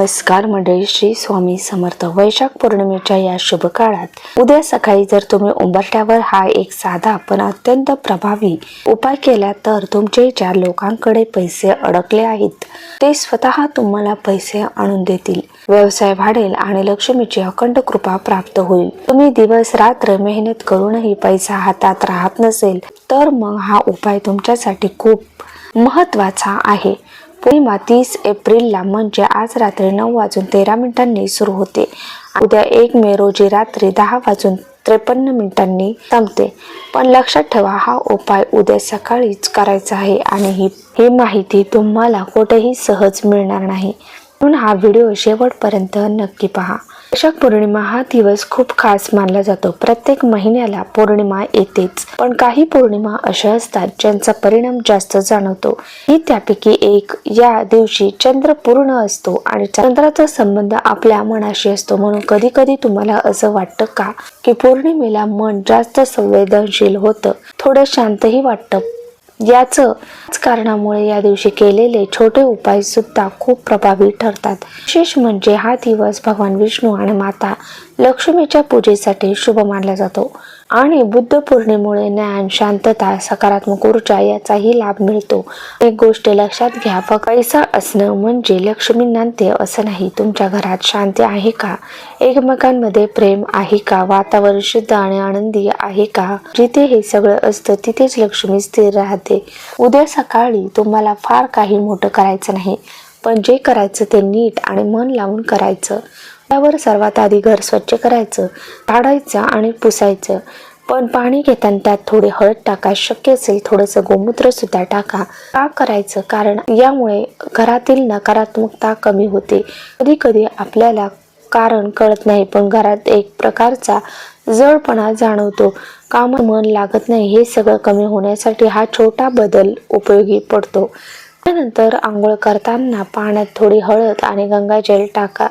नमस्कार मंडळी, श्री स्वामी समर्थ. वैशाख पौर्णिमेच्या या शुभ काळात उद्या सकाळी जर तुम्ही उंबरठ्यावर हा एक साधा पण अत्यंत प्रभावी उपाय केला तर तुमचे ज्या लोकांकडे पैसे अडकले आहेत ते स्वतः तुम्हाला पैसे आणून देतील. व्यवसाय वाढेल आणि लक्ष्मीची अखंड कृपा प्राप्त होईल. तुम्ही दिवस रात्र मेहनत करूनही पैसा हातात राहत नसेल तर मग हा उपाय तुमच्यासाठी खूप महत्वाचा आहे. पौर्णिमा 30 एप्रिलला म्हणजे आज रात्री 9:13 सुरू होते. उद्या 1 मे रोजी रात्री 10:53 संपते. पण लक्षात ठेवा, हा उपाय उद्या सकाळीच करायचा आहे आणि ही माहिती तुम्हाला कुठेही सहज मिळणार नाही. म्हणून हा व्हिडिओ शेवटपर्यंत नक्की पहा. वैशाख पौर्णिमा हा दिवस खूप खास मानला जातो. प्रत्येक महिन्याला पौर्णिमा येतेच, पण काही पौर्णिमा अशा असतात ज्यांचा परिणाम जास्त जाणवतो. ही त्यापैकी एक. या दिवशी चंद्र पूर्ण असतो आणि चंद्राचा संबंध आपल्या मनाशी असतो. म्हणून कधी कधी तुम्हाला असं वाटतं का की पौर्णिमेला मन जास्त संवेदनशील होतं, थोडं शांतही वाटतं. याच कारणामुळे या दिवशी केलेले छोटे उपाय सुद्धा खूप प्रभावी ठरतात. विशेष म्हणजे हा दिवस भगवान विष्णू आणि माता लक्ष्मीच्या पूजेसाठी शुभ मानला जातो आणि बुद्ध पौर्णिमेमुळे ज्ञान, शांतता, सकारात्मक ऊर्जा याचाही लाभ मिळतो. एक गोष्ट लक्षात घ्या, फक्त पैसा असणं म्हणजे लक्ष्मी नांदते असं नाही. तुमच्या घरात शांती आहे का? एकमेकांमध्ये प्रेम आहे का? वातावरण शुद्ध आणि आनंदी आहे का? जिथे हे सगळं असतं तिथेच लक्ष्मी स्थिर राहते. उद्या सकाळी तुम्हाला फार काही मोठं करायचं नाही, पण जे करायचं ते नीट आणि मन लावून करायचं. त्यावर सर्वात आधी घर स्वच्छ करायचं, झाडायचं आणि पुसायचं. पण पाणी घेताना त्यात थोडी हळद टाका, शक्य असेल थोडंसं गोमूत्र सुद्धा टाका. का करायचं? कारण यामुळे घरातील नकारात्मकता कमी होते. कधी कधी आपल्याला कारण कळत नाही, पण घरात एक प्रकारचा जडपणा जाणवतो, कामात मन लागत नाही. हे सगळं कमी होण्यासाठी हा छोटा बदल उपयोगी पडतो. त्यानंतर आंघोळ करताना पाण्यात थोडी हळद आणि गंगाजल टाका.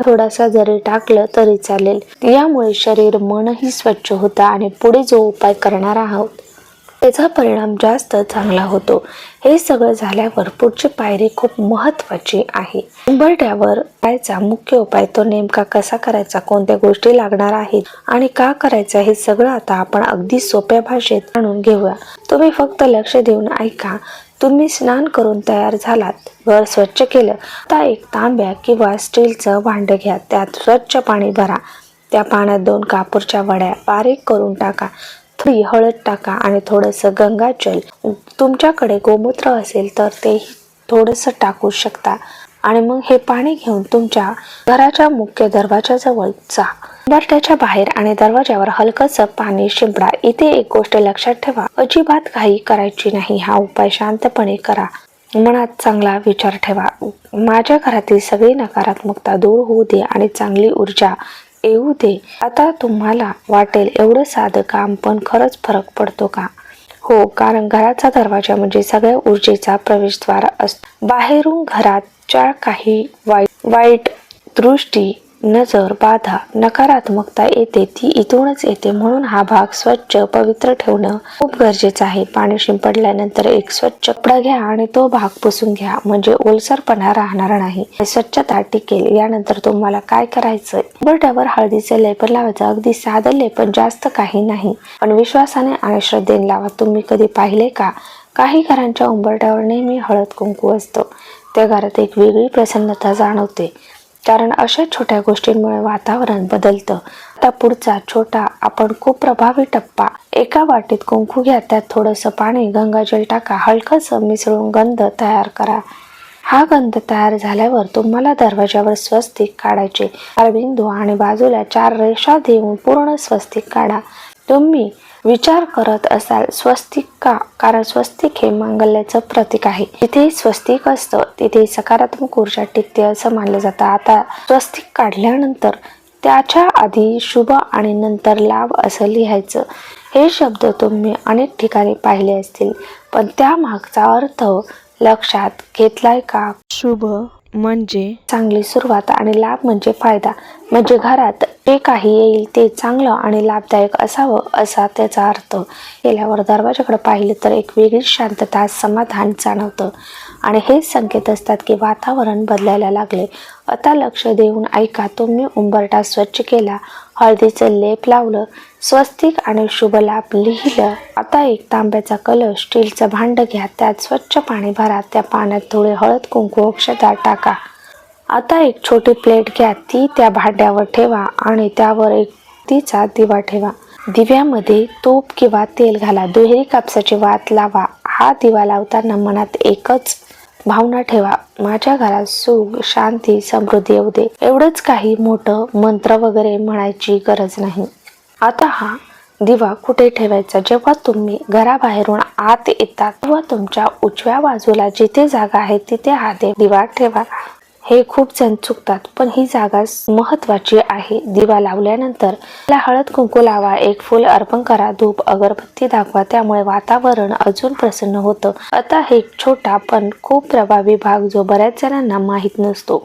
थोडासा जरी टाकलं तरी चालेल. यामुळे शरीर, मनही स्वच्छ होतं आणि पुढे जो उपाय करणार आहोत त्याचा परिणाम जास्त चांगला होतो. हे सगळं झाल्यावर पुढची पायरी खूप महत्वाची आहे. उंबरठ्यावर करायचा मुख्य उपाय तो नेमका कसा करायचा, कोणत्या गोष्टी लागणार आहेत आणि का करायचा, हे सगळं आता आपण अगदी सोप्या भाषेत जाणून घेऊया. तुम्ही फक्त लक्ष देऊन ऐका. तुम्ही स्नान करून तयार झालात, घर स्वच्छ केलं, आता एक तांब्या किंवा स्टीलचं भांड घ्या. त्यात स्वच्छ पाणी भरा. त्या पाण्यात 2 कापूरच्या वड्या बारीक करून टाका. थोडी हळद टाका आणि थोडंसं गंगाजल. तुमच्याकडे गोमूत्र असेल तर तेही थोडंसं टाकू शकता. आणि मग हे पाणी घेऊन तुमच्या घराच्या मुख्य दरवाजाजवळ जा. उंबरठ्याच्या बाहेर आणि दरवाजावर हलकंसं पाणी शिंपडा. इथे एक गोष्ट लक्षात ठेवा, अजिबात घाई करायची नाही. हा उपाय शांतपणे करा. मनात चांगला विचार ठेवा, माझ्या घरातील सगळी नकारात्मकता दूर होऊ दे आणि चांगली ऊर्जा येऊ दे. आता तुम्हाला वाटेल एवढं साधं काम, पण खरंच फरक पडतो का? हो, कारण घराचा दरवाजा म्हणजे सगळ्या ऊर्जेचा प्रवेशद्वार असतो. बाहेरून घराच्या काही वाईट दृष्टी, नजर, बाधा, नकारात्मकता येते ती इथूनच येते. म्हणून हा भाग स्वच्छ, पवित्र ठेवणं खूप गरजेचं आहे. पाणी शिंपडल्यानंतर एक स्वच्छ कपडा घ्या आणि तो भाग पुसून घ्या, म्हणजे ओलसरपणा राहणार नाही, स्वच्छता टिकेल. यानंतर तुम्हाला काय करायचं, उंबरठ्यावर हळदीचे लेपन लावायचं. अगदी साधं लेपन, जास्त काही नाही, पण विश्वासाने आणि श्रद्धेने लावा. तुम्ही कधी पाहिले का, काही घरांच्या उंबरठ्यावर नेहमी हळद कुंकू असतं. त्या घरात एक वेगळी प्रसन्नता जाणवते, कारण अशा छोट्या गोष्टींमुळे वातावरण बदलतं. आता पुढचा छोटा आपण खूप प्रभावी टप्पा. एका वाटीत कुंकू घ्या, त्यात थोडंसं पाणी, गंगाजल टाका, हलकंसं मिसळून गंध तयार करा. हा गंध तयार झाल्यावर तुम्हाला दरवाजावर स्वस्तिक काढायचे. 4 बिंदू आणि बाजूला 4 रेषा देऊन पूर्ण स्वस्तिक काढा. तुम्ही विचार करत असाल, स्वस्तिक का? कारण स्वस्तिक हे मांगल्याचं प्रतीक आहे. जिथे स्वस्तिक असतं तिथे सकारात्मक ऊर्जा टिकते असं मानलं जातं. आता स्वस्तिक काढल्यानंतर त्याच्या आधी शुभ आणि नंतर लाभ असं लिहायचं. हे शब्द तुम्ही अनेक ठिकाणी पाहिले असतील, पण त्यामागचा अर्थ लक्षात घेतलाय का? शुभ म्हणजे चांगली सुरुवात आणि लाभ म्हणजे फायदा, म्हणजे घरात जे काही येईल ते चांगलं आणि लाभदायक असावं असा त्याचा अर्थ. गेल्यावर दरवाजाकडे पाहिलं तर एक वेगळी शांतता, समाधान जाणवतं आणि हे संकेत असतात की वातावरण बदलायला लागले. आता लक्ष देऊन ऐका. तुम्ही उंबरठा स्वच्छ केला, हळदीचं लेप लावलं, स्वस्तिक आणि शुभ लाभ लिहिलं. आता एक तांब्याचा कलश, स्टीलचं भांड घ्या, त्यात स्वच्छ पाणी भरा. त्या पाण्यात थोडे हळद, कुंकू, अक्षता टाका. आता एक छोटी प्लेट घ्या, ती त्या भांड्यावर ठेवा आणि त्यावर एक तिचा दिवा ठेवा. दिव्यामध्ये तूप किंवा तेल घाला. दुहेरी कापसाची वात लावा. हा दिवा लावताना मनात एकच भावना ठेवा, माझ्या घरात सुख, शांती, समृद्धी येऊ दे. एवढंच, काही मोठं मंत्र वगैरे म्हणायची गरज नाही. आता हा दिवा कुठे ठेवायचा? जेव्हा तुम्ही घराबाहेरून आत येतात तेव्हा तुमच्या उजव्या बाजूला जिथे जागा आहे तिथे हा दिवा ठेवा. हे खूप जण चुकतात, पण ही जागा महत्वाची आहे. दिवा लावल्यानंतर त्याला हळद कुंकू लावा, एक फूल अर्पण करा, धूप अगरबत्ती दाखवा. त्यामुळे वातावरण अजून प्रसन्न होतं. आता हे एक छोटा पण खूप प्रभावी भाग जो बऱ्याच जणांना माहीत नसतो.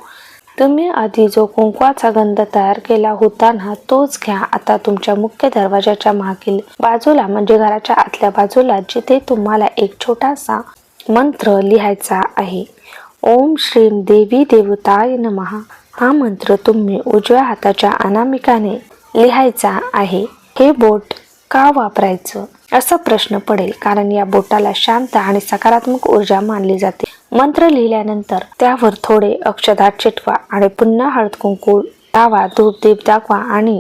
तुम्ही आधी जो कुंकवाचा गंध तयार केला होता ना, तोच घ्या. आता तुमच्या मुख्य दरवाजाच्या मागील बाजूला म्हणजे घराच्या आतल्या बाजूला जिथे तुम्हाला एक छोटासा मंत्र लिहायचा आहे. ओम श्रीम देवी देवताय नमः. हा मंत्र तुम्ही उजव्या हाताच्या अनामिकाने लिहायचा आहे. हे बोट का वापरायचं असा प्रश्न पडेल, कारण या बोटाला शांत आणि सकारात्मक ऊर्जा मानली जाते. मंत्र लिहिल्यानंतर त्यावर थोडे अक्षता चिटवा आणि पुन्हा हळद कुंकू लावा, धूप दीप दाखवा. आणि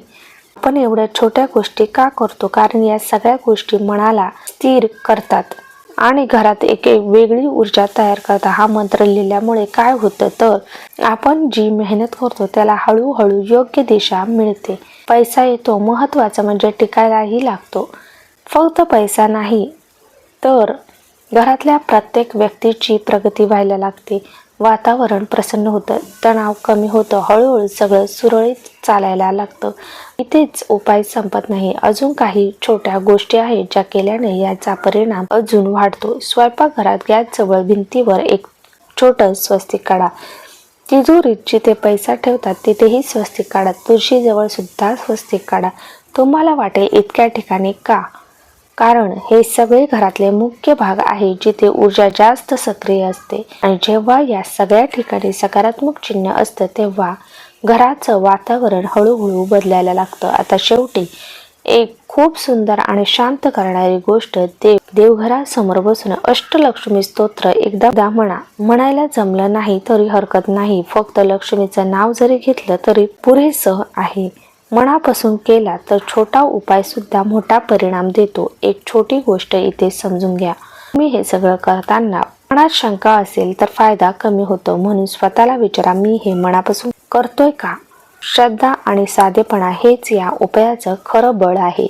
आपण एवढ्या छोट्या गोष्टी का करतो? कारण या सगळ्या गोष्टी मनाला स्थिर करतात आणि घरात एक वेगळी ऊर्जा तयार करतात. हा मंत्र लिहिल्यामुळे काय होतं तर आपण जी मेहनत करतो त्याला हळूहळू योग्य दिशा मिळते. पैसा येतो, महत्त्वाचं म्हणजे टिकायलाही लागतो. फक्त पैसा नाही तर घरातल्या प्रत्येक व्यक्तीची प्रगती व्हायला लागते. वातावरण प्रसन्न होतं, तणाव कमी होतं, हळूहळू सगळं सुरळीत चालायला लागतं. इथेच उपाय संपत नाही. अजून काही छोट्या गोष्टी आहेत ज्या केल्याने याचा परिणाम अजून वाढतो. स्वयंपाकघरात गॅसजवळ भिंतीवर एक छोटं स्वस्तिक काढा. तिजोरीत जिथे पैसा ठेवतात तिथेही स्वस्तिक काढा. तुळशीजवळ सुद्धा स्वस्तिक काढा. तुम्हाला वाटेल इतक्या ठिकाणी का? कारण हे सगळे घरातले मुख्य भाग आहे जिथे ऊर्जा जास्त सक्रिय असते. आणि जेव्हा या सगळ्या ठिकाणी सकारात्मक चिन्ह असतं तेव्हा घराचं वातावरण हळूहळू बदलायला लागतं. आता शेवटी एक खूप सुंदर आणि शांत करणारी गोष्ट, देवघरासमोर बसून अष्टलक्ष्मी स्तोत्र एकदा म्हणायला जमलं नाही तरी हरकत नाही. फक्त लक्ष्मीचं नाव जरी घेतलं तरी पुरेसं आहे. मनापासून केला तर छोटा उपाय सुद्धा मोठा परिणाम देतो. एक छोटी गोष्ट इथे समजून घ्या. तुम्ही हे सगळं करताना मनात शंका असेल तर फायदा कमी होतो. म्हणून स्वतःला विचारा, मी हे मनापासून करतोय का? श्रद्धा आणि साधेपणा हेच या उपायाचं खरं बळ आहे.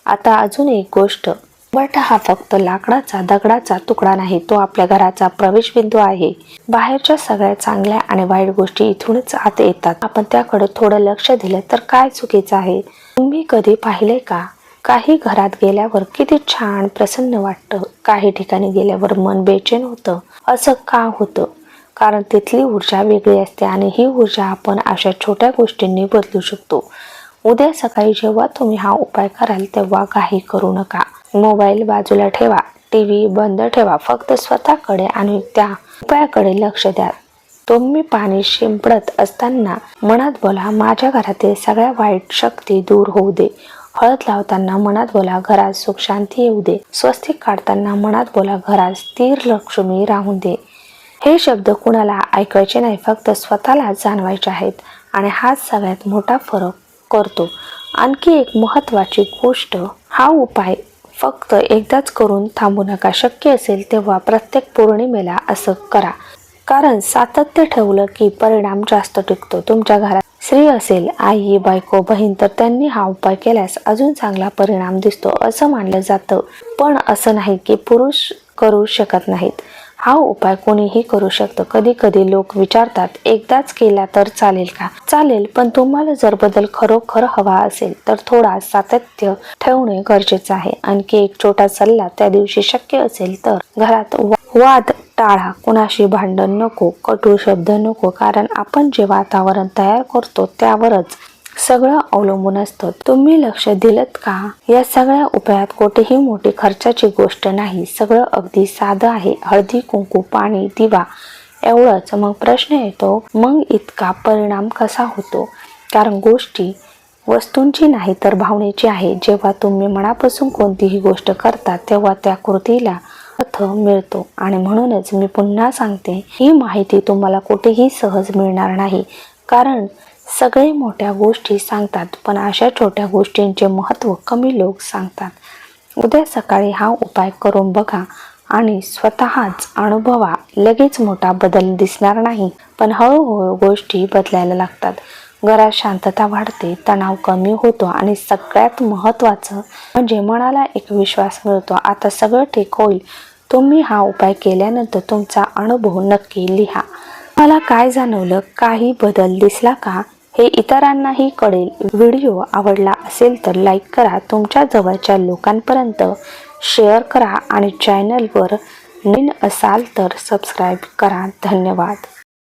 आता अजून एक गोष्ट, उंबरठा हा फक्त लाकडाचा दगडाचा तुकडा नाही, तो आपल्या घराचा प्रवेशबिंदू आहे. बाहेरच्या सगळ्या चांगल्या आणि वाईट गोष्टी इथूनच आत येतात. आपण त्याकडे थोडं लक्ष दिलं तर काय चुकीचं आहे? तुम्ही कधी पाहिले का, काही घरात गेल्यावर किती छान प्रसन्न वाटतं, काही ठिकाणी गेल्यावर मन बेचैन होतं. असं का होतं? कारण तिथली ऊर्जा वेगळी असते आणि ही ऊर्जा आपण अशा छोट्या गोष्टींनी बदलू शकतो. उद्या सकाळी जेव्हा तुम्ही हा उपाय कराल तेव्हा काही करू नका. मोबाईल बाजूला ठेवा, टीव्ही बंद ठेवा. फक्त स्वतःकडे आणि त्या उपायाकडे लक्ष द्या. तुम्ही पाणी शिंपडत असताना मनात बोला, माझ्या घरातील सगळ्या वाईट शक्ती दूर होऊ दे. हळद लावताना मनात बोला, घरात सुख शांती येऊ दे. स्वस्तिक काढताना मनात बोला, घरात स्थिर लक्ष्मी राहून दे. हे शब्द कुणाला ऐकायचे नाही, फक्त स्वतःला जाणवायचे आहेत. आणि हाच सगळ्यात मोठा फरक करतो. आणखी एक महत्त्वाची गोष्ट, हा उपाय फक्त एकदाच करून थांबू नका. शक्य असेल तेव्हा प्रत्येक पौर्णिमेला असं करा, कारण सातत्य ठेवलं की परिणाम जास्त टिकतो. तुमच्या घरात स्त्री असेल, आई, बायको, बहीण, तर त्यांनी हा उपाय केल्यास अजून चांगला परिणाम दिसतो असं मानलं जातं. पण असं नाही की पुरुष करू शकत नाहीत. हा उपाय कोणीही करू शकतं. कधी कधी लोक विचारतात, एकदाच केला तर चालेल का? चालेल, पण तुम्हाला जर बदल खरोखर हवा असेल तर थोडा सातत्य ठेवणे गरजेचं आहे. आणखी एक छोटा सल्ला, त्या दिवशी शक्य असेल तर घरात वाद टाळा. कुणाशी भांडण नको, कटू शब्द नको, कारण आपण जे वातावरण तयार करतो त्यावरच सगळं अवलंबून असतं तुम्ही लक्ष दिलत का. या सगळ्या उपायात कोठेही मोठी खर्चाची गोष्ट नाही. सगळं अगदी साधं आहे. हळदी कुंकू पाणी दिवा एवढंच. मग प्रश्न येतो मग इतका परिणाम कसा होतो. कारण गोष्टी वस्तूंची नाही तर भावनेची आहे. जेव्हा तुम्ही मनापासून कोणतीही गोष्ट करता तेव्हा त्या कृतीला अर्थ मिळतो. आणि म्हणूनच मी पुन्हा सांगते ही माहिती तुम्हाला कुठेही सहज मिळणार नाही. कारण सगळे मोठ्या गोष्टी सांगतात पण अशा छोट्या गोष्टींचे महत्त्व कमी लोक सांगतात. उद्या सकाळी हा उपाय करून बघा आणि स्वतःच अनुभवा. लगेच मोठा बदल दिसणार नाही पण हळूहळू गोष्टी बदलायला लागतात. घरात शांतता वाढते, तणाव कमी होतो आणि सगळ्यात महत्त्वाचं म्हणजे मनाला एक विश्वास मिळतो. आता सगळं ठीक होईल. तुम्ही हा उपाय केल्यानंतर तुमचा अनुभव नक्की लिहा. मला काय जाणवलं, काही बदल दिसला का हे इतरांनाही कळेल. व्हिडिओ आवडला असेल तर लाईक करा, तुमच्या जवळच्या लोकांपर्यंत शेअर करा आणि चॅनलवर नवीन असाल तर सबस्क्राईब करा. धन्यवाद.